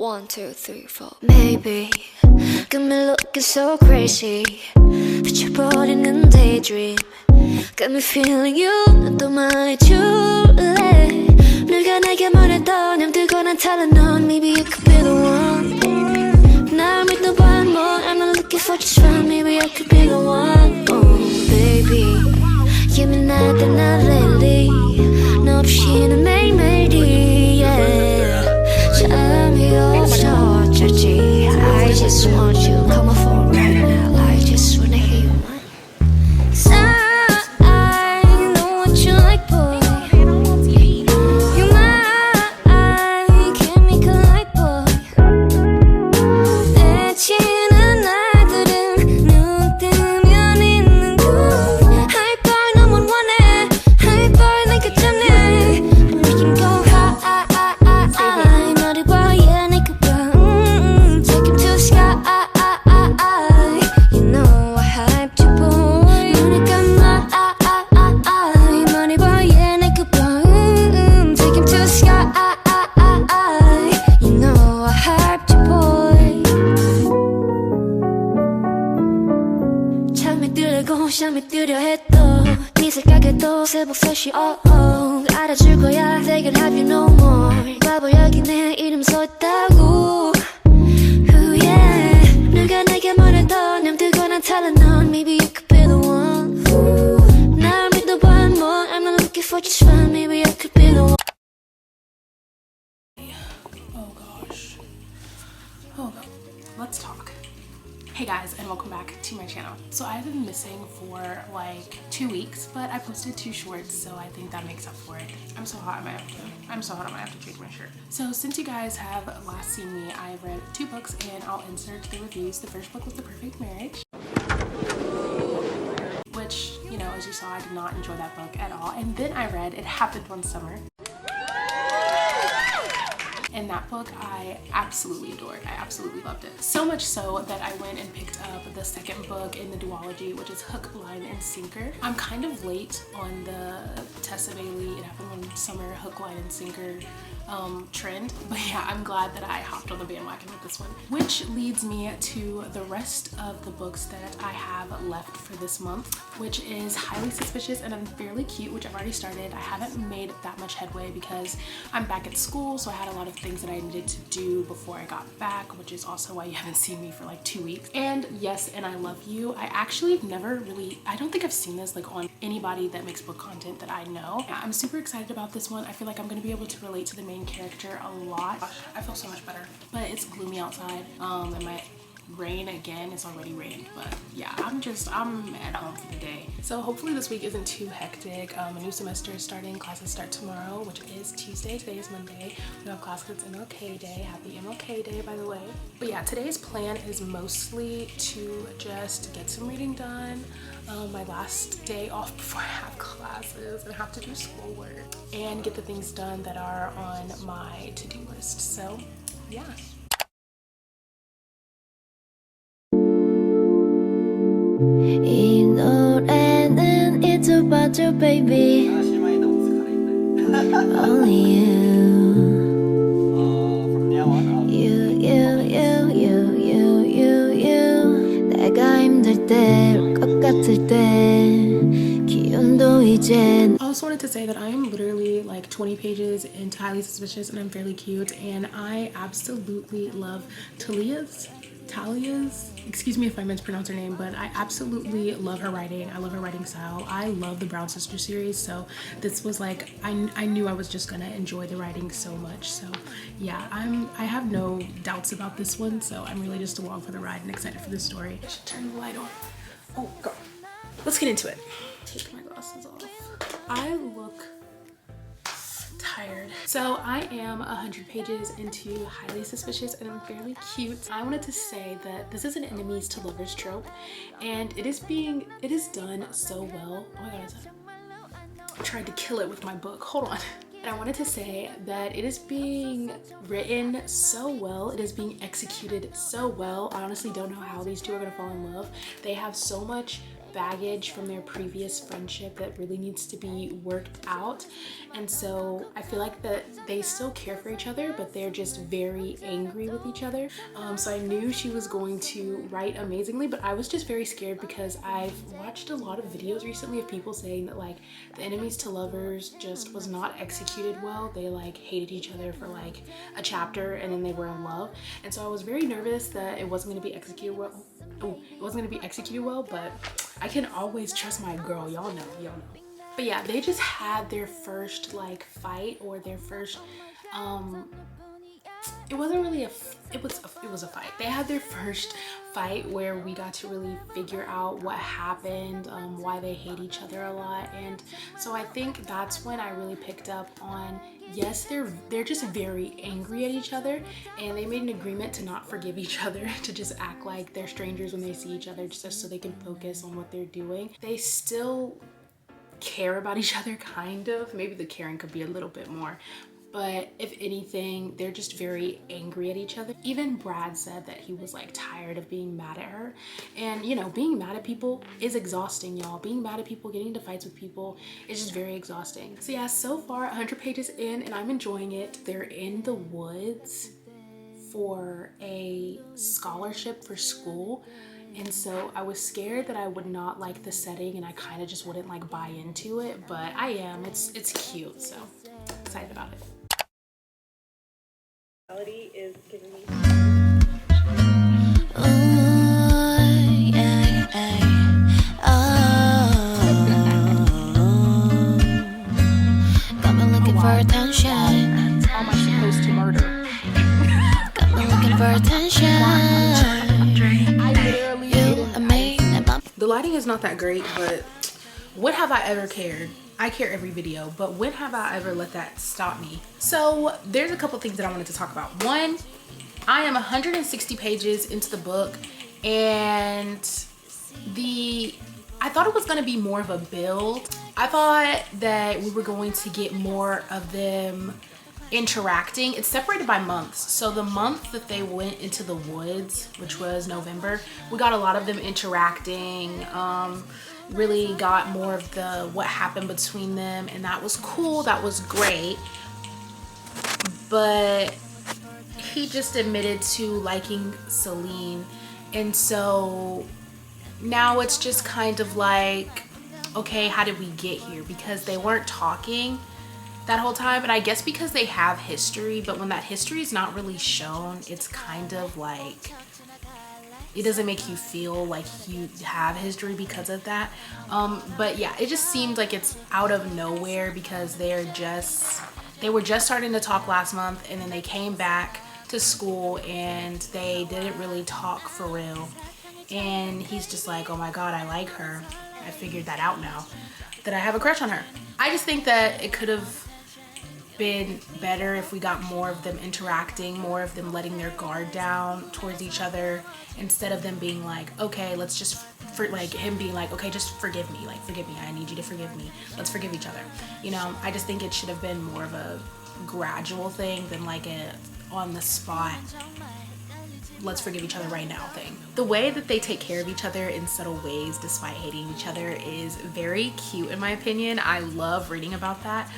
1, 2, 3, 4 Maybe got me looking so crazy 비춰버리는 daydream Got me feeling you 난 또 말해줄래 누가 내게 말해도 냠들거나 달라 넌 Maybe you could be the one 날 믿는 반 more I'm not looking for just one Maybe I could be the one Oh baby 예민하다 나 lately 너 없이는 매일매일이 yeah 잠이 없어 어쩌지 I just want you come on for right now I just wanna hear your mind I know what you like boy You're my chemical light boy 내치는 날들은 눈 뜨면 있는 군 High boy 너만 원해 High boy 내가 잡네 We can go high 머리 봐 yeah 내가 봐 Take him to the sky You know I hyped you boy 눈을 감아 머리 봐 yeah 내가 봐 Take him to the sky You know I hyped you boy 잠이 들고 잠이 들려 해도 네 색깔에도 새벽 3시 알아줄 거야 They can have you no more 바보 여기 내 이름 써있다고 Ooh yeah 누가 내게 말해도 냠들거나 달라 넌 Maybe you could be the one 날 믿어봐 more I'm not looking for just one Maybe I could be the one Oh gosh. Oh god. Let's talk. Hey guys, and welcome back to my channel. So I've been missing for like 2 weeks, but I posted 2 shorts, so I think that makes up for it. I'm so hot, I might have to change my shirt. So since you guys have last seen me, I've read 2 books and I'll insert the reviews. The first book was The Perfect Marriage, which, you know, as you saw, I did not enjoy that book at all. And then I read It Happened One Summer. And that book I absolutely adored. I absolutely loved it. So much so that I went and picked up the second book in the duology, which is Hook, Line, and Sinker. I'm kind of late on the Tessa Bailey It Happened One Summer Hook, Line, and Sinker trend. But yeah, I'm glad that I hopped on the bandwagon with this one. Which leads me to the rest of the books that I have left for this month, which is Highly Suspicious and Unfairly Cute, which I've already started. I haven't made that much headway because I'm back at school, so I had a lot of things that I needed to do before I got back, which is also why you haven't seen me for like 2 weeks. And Yes, and I Love You. I actually never really, I don't think I've seen this like on anybody that makes book content that I know. Yeah, I'm super excited about this one. I feel like I'm gonna be able to relate to the main character a lot. Gosh, I feel so much better. But it's gloomy outside. It might rain again. It's already rained, but yeah, I'm at home for the day. So hopefully this week isn't too hectic. A new semester is starting. Classes start tomorrow, which is Tuesday. Today is Monday. We have class. It's MLK Day. Happy MLK Day, by the way. But yeah, today's plan is mostly to just get some reading done. My last day off before I have classes and have to do schoolwork and get the things done that are on my to-do list. So yeah. 이 노래는 It's about you baby Only you You 내가 힘들 때 울 것 같을 때 기운도 이젠 I also wanted to say that I am literally like 20 pages into Highly Suspicious and Unfairly Cute, and I absolutely love Talia's, excuse me if I mispronounce her name, but I absolutely love her writing. I love her writing style. I love the Brown Sister series, so this was like, I knew I was just gonna enjoy the writing so much. So yeah, I have no doubts about this one, so I'm really just along for the ride and excited for this story. I should turn the light on. Oh god. Let's get into it. Take my glasses off. I look tired. So I am 100 pages into Highly Suspicious and Unfairly Cute. I wanted to say that this is an enemies to lovers trope, and it is done so well. Oh my god, I tried to kill it with my book. Hold on. And I wanted to say that it is being written so well. It is being executed so well. I honestly don't know how these two are gonna fall in love. They have so much baggage from their previous friendship that really needs to be worked out. And so I feel like that they still care for each other, but they're just very angry with each other. So I knew she was going to write amazingly, but I was just very scared because I've watched a lot of videos recently of people saying that like the enemies to lovers just was not executed well. They like hated each other for like a chapter and then they were in love. And so I was very nervous that it wasn't going to be executed well. But I can always trust my girl. Y'all know. But yeah, they just had their first like fight, or their first it wasn't really it was a fight. They had their first fight where we got to really figure out what happened, why they hate each other a lot. And so I think that's when I really picked up on, yes, they're just very angry at each other, and they made an agreement to not forgive each other, to just act like they're strangers when they see each other, just so they can focus on what they're doing. They still care about each other, kind of. Maybe the caring could be a little bit more, but if anything, they're just very angry at each other. Even Brad said that he was like tired of being mad at her. And you know, being mad at people is exhausting, y'all. Being mad at people, getting into fights with people is just very exhausting. So yeah, so far 100 pages in and I'm enjoying it. They're in the woods for a scholarship for school. And so I was scared that I would not like the setting and I kind of just wouldn't like buy into it, but I am. It's cute, so excited about it. Is giving me got me looking for attention. How am I supposed to murder? Got me looking for attention. I literally The lighting is not that great, but when have I ever cared? I care every video, but when have I ever let that stop me? So there's a couple things that I wanted to talk about. One, I am 160 pages into the book, and I thought it was gonna be more of a build. I thought that we were going to get more of them interacting. It's separated by months. So the month that they went into the woods, which was November, we got a lot of them interacting. Really got more of the what happened between them, and that was cool. That was great. But he just admitted to liking Celine, and so now it's just kind of like, okay, how did we get here? Because they weren't talking that whole time, and I guess because they have history, but when that history is not really shown, it's kind of like it doesn't make you feel like you have history because of that. But yeah, it just seemed like it's out of nowhere because they were just starting to talk last month, and then they came back to school and they didn't really talk for real. And he's just like, oh my God, I like her. I figured that out now, that I have a crush on her. I just think that it could have been better if we got more of them interacting, more of them letting their guard down towards each other, instead of them being like, okay, let's just, like him being like, okay, just forgive me, like forgive me, I need you to forgive me, let's forgive each other. You know, I just think it should have been more of a gradual thing than like a on the spot, let's forgive each other right now thing. The way that they take care of each other in subtle ways despite hating each other is very cute in my opinion. I love reading about that.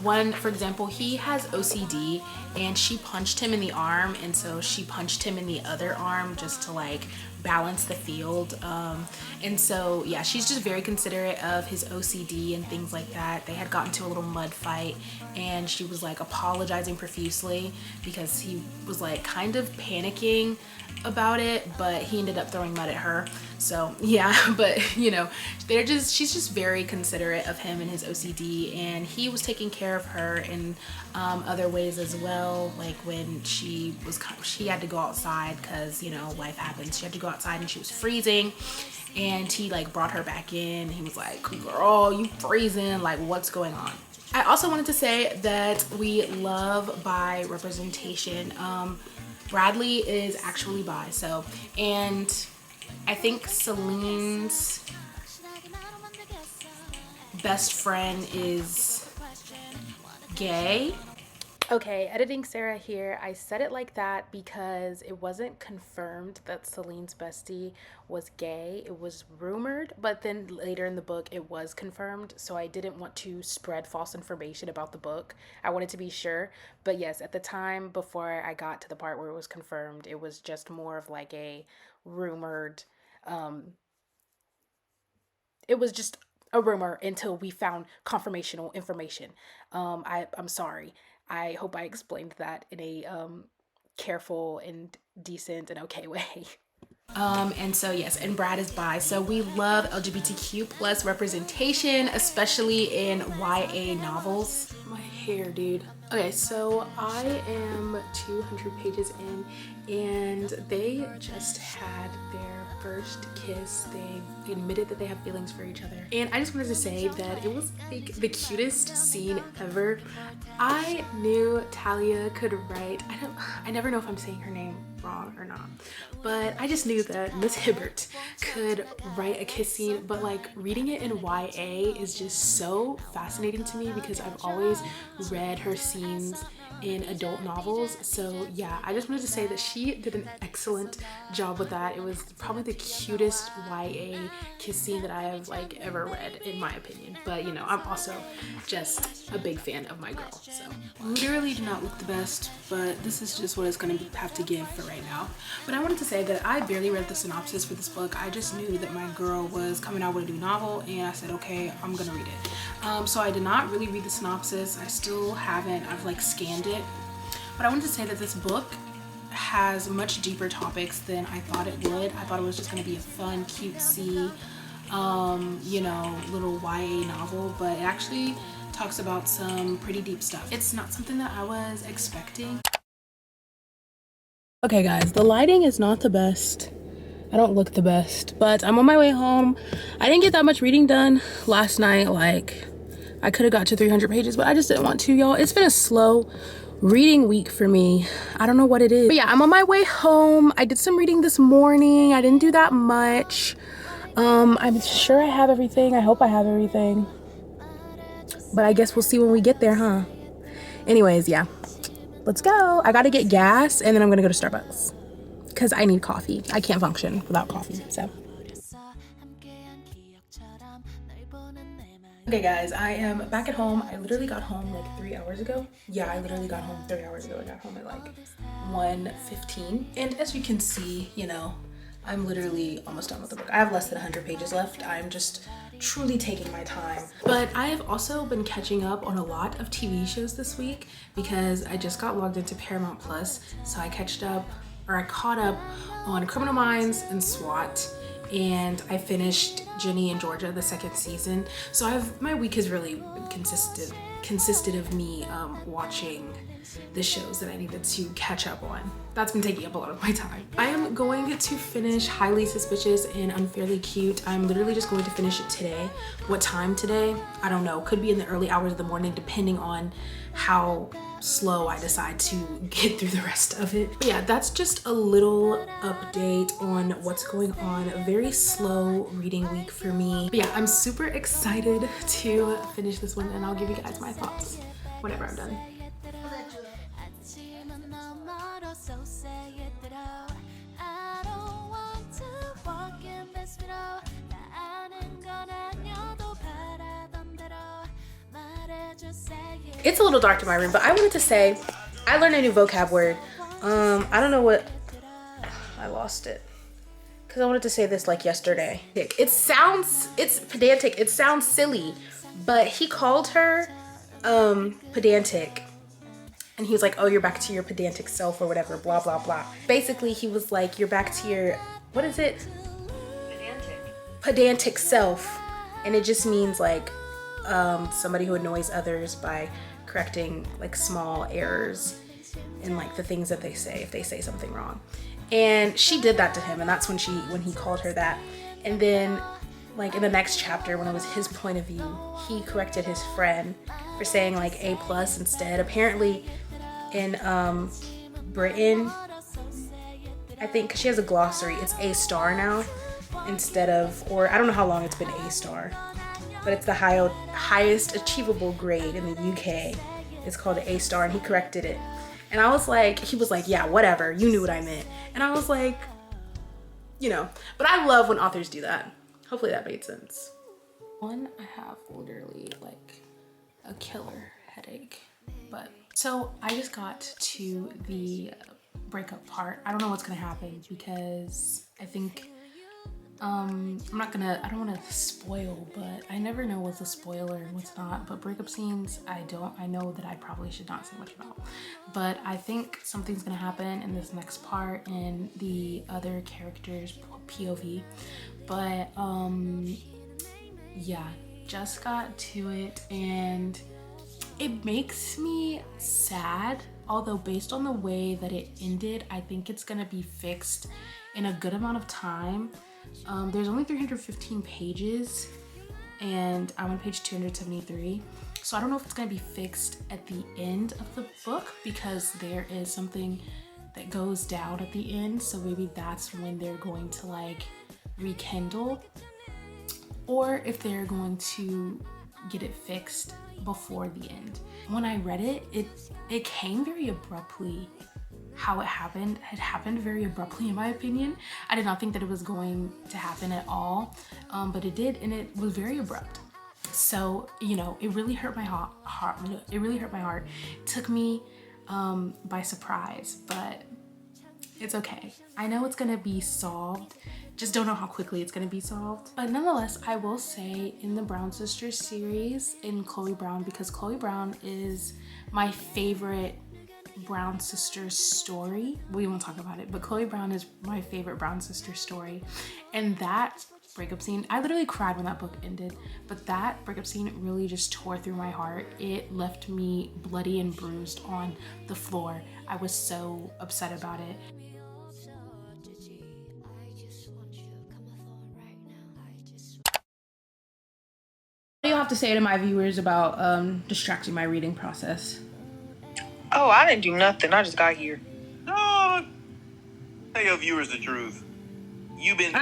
One, for example, he has OCD and she punched him in the arm, and so she punched him in the other arm just to like balance the field. And so yeah, she's just very considerate of his OCD and things like that. They had gotten to a little mud fight and she was like apologizing profusely because he was like kind of panicking about it, but he ended up throwing mud at her. So yeah, but you know, she's just very considerate of him and his OCD, and he was taking care of her in other ways as well. Like when she had to go outside because, you know, life happens. She had to go outside and she was freezing, and he like brought her back in. He was like, girl, you freezing, like what's going on? I also wanted to say that we love bi representation. Bradley is actually bi, so, and I think Celine's best friend is gay. Okay, editing Sarah here. I said it like that because it wasn't confirmed that Celine's bestie was gay. It was rumored, but then later in the book it was confirmed. So I didn't want to spread false information about the book. I wanted to be sure. But yes, at the time before I got to the part where it was confirmed, it was just more of like a rumored, it was just a rumor until we found confirmational information. I'm sorry. I hope I explained that in a careful and decent and okay way. And so yes, and Brad is bi. So we love LGBTQ plus representation, especially in YA novels. My hair, dude. Okay, so I am 200 pages in and they just had their first kiss. They admitted that they have feelings for each other. And I just wanted to say that it was like the cutest scene ever. I knew Talia could write, I never know if I'm saying her name wrong or not, but I just knew that Miss Hibbert could write a kiss scene, but like reading it in YA is just so fascinating to me because I've always read her scenes in adult novels. So yeah, I just wanted to say that she did an excellent job with that. It was probably the cutest YA kiss scene that I have like ever read, in my opinion. But you know, I'm also just a big fan of my girl. So literally do not look the best, but this is just what it's gonna have to give for right now. But I wanted to say that I barely read the synopsis for this book. I just knew that my girl was coming out with a new novel and I said, okay, I'm gonna read it. So I did not really read the synopsis. I still haven't. I've like scanned it. But I wanted to say that this book has much deeper topics than I thought it would. I thought it was just gonna be a fun, cutesy, you know, little YA novel, but it actually talks about some pretty deep stuff. It's not something that I was expecting. Okay guys, the lighting is not the best. I don't look the best, but I'm on my way home. I didn't get that much reading done last night. Like, I could have got to 300 pages, but I just didn't want to, y'all. It's been a slow reading week for me. I don't know what it is. But yeah, I'm on my way home. I did some reading this morning. I didn't do that much. I'm sure I have everything. I hope I have everything. But I guess we'll see when we get there, huh? Anyways, yeah. Let's go. I gotta get gas and then I'm gonna go to Starbucks because I need coffee. I can't function without coffee, so. Okay guys, I am back at home. I literally got home like 3 hours ago. Yeah, I literally got home 3 hours ago. I got home at like 1:15. And as you can see, you know, I'm literally almost done with the book. I have less than 100 pages left. I'm just truly taking my time. But I have also been catching up on a lot of TV shows this week because I just got logged into Paramount Plus. So I caught up on Criminal Minds and SWAT. And I finished Ginny and Georgia, the second season. So my week has really been consisted of me watching the shows that I needed to catch up on. That's been taking up a lot of my time. I am going to finish Highly Suspicious and Unfairly Cute. I'm literally just going to finish it today. What time today? I don't know. Could be in the early hours of the morning, depending on how slow I decide to get through the rest of it. But yeah, that's just a little update on what's going on. A very slow reading week for me. But yeah, I'm super excited to finish this one and I'll give you guys my thoughts whenever I'm done. It's a little dark in my room, but I wanted to say I learned a new vocab word. I don't know what, I lost it because I wanted to say this like yesterday. It's pedantic, it sounds silly, but he called her pedantic and he was like, oh, you're back to your pedantic self or whatever, blah blah blah. Basically he was like, you're back to your, what is it? Pedantic self. And it just means like somebody who annoys others by correcting like small errors in like the things that they say if they say something wrong. And she did that to him, and that's when he called her that. And then like in the next chapter, when it was his point of view, he corrected his friend for saying like A+ instead. Apparently in Britain, I think, because she has a glossary, it's A* now instead of, or I don't know how long it's been A*, but it's the highest achievable grade in the UK. It's called an A star, and he corrected it. And I was like, he was like, yeah, whatever, you knew what I meant. And I was like, you know, but I love when authors do that. Hopefully that made sense. One, I have literally like a killer headache, but so I just got to the breakup part. I don't know what's gonna happen because I think I don't want to spoil, but I never know what's a spoiler and what's not. But breakup scenes, I know that I probably should not say much about. But I think something's gonna happen in this next part in the other characters' POV. But yeah, just got to it and it makes me sad. Although based on the way that it ended, I think it's gonna be fixed in a good amount of time. There's only 315 pages and I'm on page 273. So I don't know if it's gonna be fixed at the end of the book because there is something that goes down at the end. So maybe that's when they're going to like rekindle, or if they're going to get it fixed before the end. When I read it, it came very abruptly. How it happened very abruptly in my opinion. I did not think that it was going to happen at all, but it did, and it was very abrupt. So, you know, it really hurt my heart. It really hurt my heart. It took me by surprise, but it's okay. I know it's gonna be solved. Just don't know how quickly it's gonna be solved. But nonetheless, I will say in the Brown Sisters series, in Chloe Brown, because Chloe Brown is my favorite Brown Sisters story. We won't talk about it, but Chloe Brown is my favorite Brown Sisters story. And that breakup scene, I literally cried when that book ended, but that breakup scene really just tore through my heart. It left me bloody and bruised on the floor. I was so upset about it. What do you have to say to my viewers about distracting my reading process? Oh, I didn't do nothing. I just got here. No, tell your viewers the truth. You've been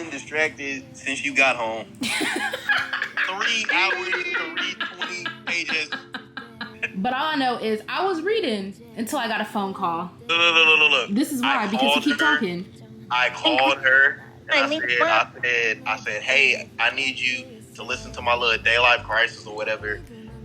distracted since you got home. 3 hours to read 20 pages. But all I know is I was reading until I got a phone call. Look. This is why, because you keep talking. I called her and I said, hey, I need you to listen to my little day life crisis or whatever.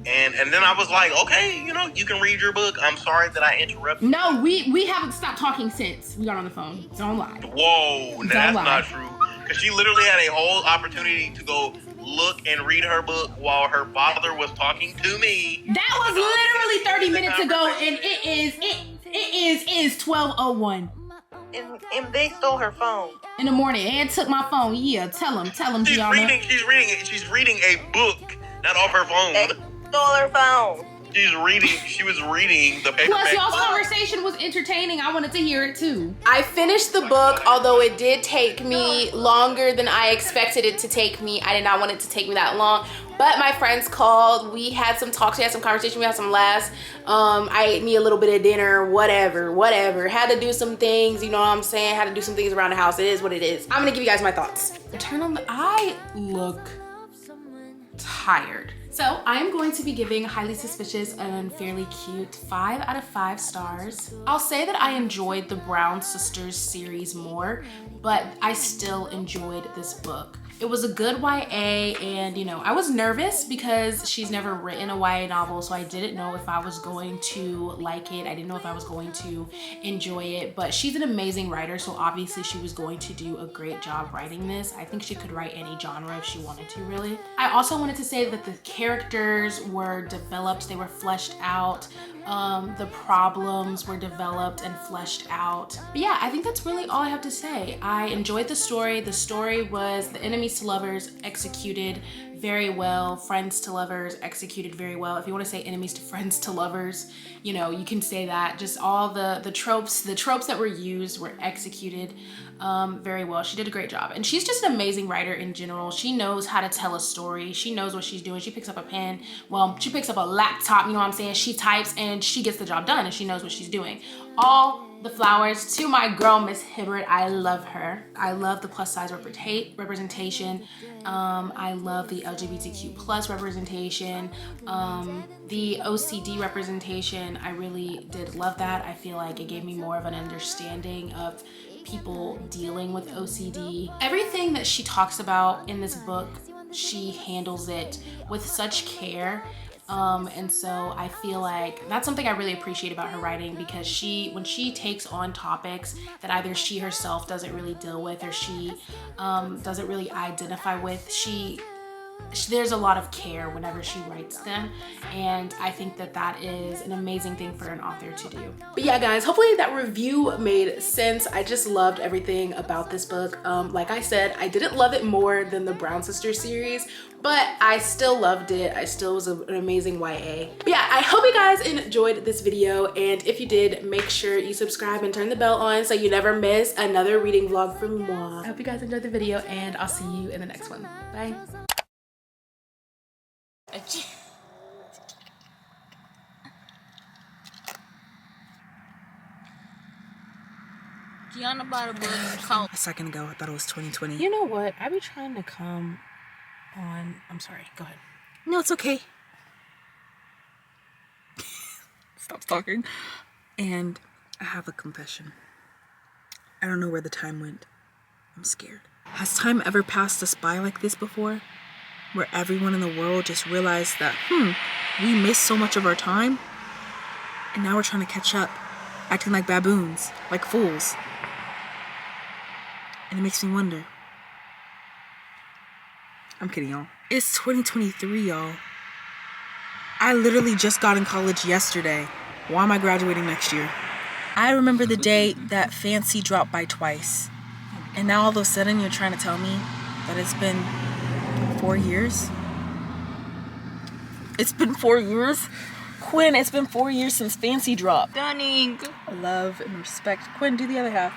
And then I was like, okay, you know, you can read your book. I'm sorry that I interrupted. No, we haven't stopped talking since we got on the phone. Don't lie. Whoa, that's not true. Because she literally had a whole opportunity to go look and read her book while her father was talking to me. That was literally 30 minutes ago, and it is 12:01. And they stole her phone in the morning and took my phone. Yeah, tell them, Gianna. She's reading a book, not off her phone. They stole her phone. She was reading the paperback. Plus, y'all's conversation was entertaining. I wanted to hear it too. I finished the book, although it did take me longer than I expected it to take me. I did not want it to take me that long. But my friends called. We had some talks. We had some conversation. We had some laughs. I ate me a little bit of dinner. Whatever. Had to do some things. You know what I'm saying? Had to do some things around the house. It is what it is. I'm gonna give you guys my thoughts. I look tired. So I'm going to be giving Highly Suspicious and Fairly Cute 5 out of 5 stars. I'll say that I enjoyed the Brown Sisters series more, but I still enjoyed this book. It was a good YA, and you know, I was nervous because she's never written a YA novel, so I didn't know if I was going to like it. I didn't know if I was going to enjoy it, but she's an amazing writer, so obviously she was going to do a great job writing this. I think she could write any genre if she wanted to, really. I also wanted to say that the characters were developed, they were fleshed out. The problems were developed and fleshed out. But yeah, I think that's really all I have to say. I enjoyed the story. The story was the enemies to lovers executed very well, friends to lovers executed very well. If you want to say enemies to friends to lovers, you know, you can say that. Just all the tropes that were used were executed very well. She did a great job, and she's just an amazing writer in general. She knows how to tell a story. She knows what she's doing. She picks up a pen, well, she picks up a laptop, you know what I'm saying? She types and she gets the job done, and she knows what she's doing. all the flowers to my girl, Miss Hibbert. I love her. I love the plus size representation. I love the LGBTQ plus representation. The OCD representation, I really did love that. I feel like it gave me more of an understanding of people dealing with OCD. Everything that she talks about in this book, she handles it with such care. And so I feel like that's something I really appreciate about her writing, because when she takes on topics that either she herself doesn't really deal with or she doesn't really identify with, there's a lot of care whenever she writes them, and I think that that is an amazing thing for an author to do. But yeah, guys, hopefully that review made sense. I just loved everything about this book. Like I said, I didn't love it more than the Brown Sisters series, but I still loved it. I still was an amazing YA. But yeah, I hope you guys enjoyed this video, and if you did, make sure you subscribe and turn the bell on so you never miss another reading vlog from moi. I hope you guys enjoyed the video, and I'll see you in the next one. Bye. Gianna bought a book. A second ago, I thought it was 2020. You know what? I be trying to come on. I'm sorry. Go ahead. No, it's okay. Stop talking. And I have a confession. I don't know where the time went. I'm scared. Has time ever passed us by like this before? Where everyone in the world just realized that, we missed so much of our time, and now we're trying to catch up, acting like baboons, like fools. And it makes me wonder. I'm kidding, y'all. It's 2023, y'all. I literally just got in college yesterday. Why am I graduating next year? I remember the day that Fancy dropped by twice. And now all of a sudden you're trying to tell me that it's been 4 years? It's been 4 years? Quinn, it's been 4 years since Fancy dropped. Stunning. Love and respect. Quinn, do the other half.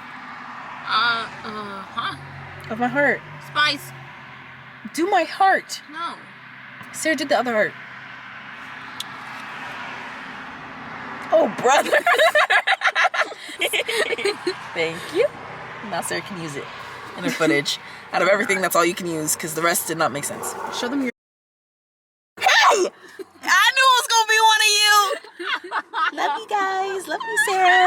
Of my heart. Spice. Do my heart. No. Sarah did the other heart. Oh, brother. Thank you. Now Sarah can use it in her footage. Out of everything, that's all you can use, because the rest did not make sense. Show them your... Hey! I knew it was going to be one of you! Love you guys. Love you, Sarah.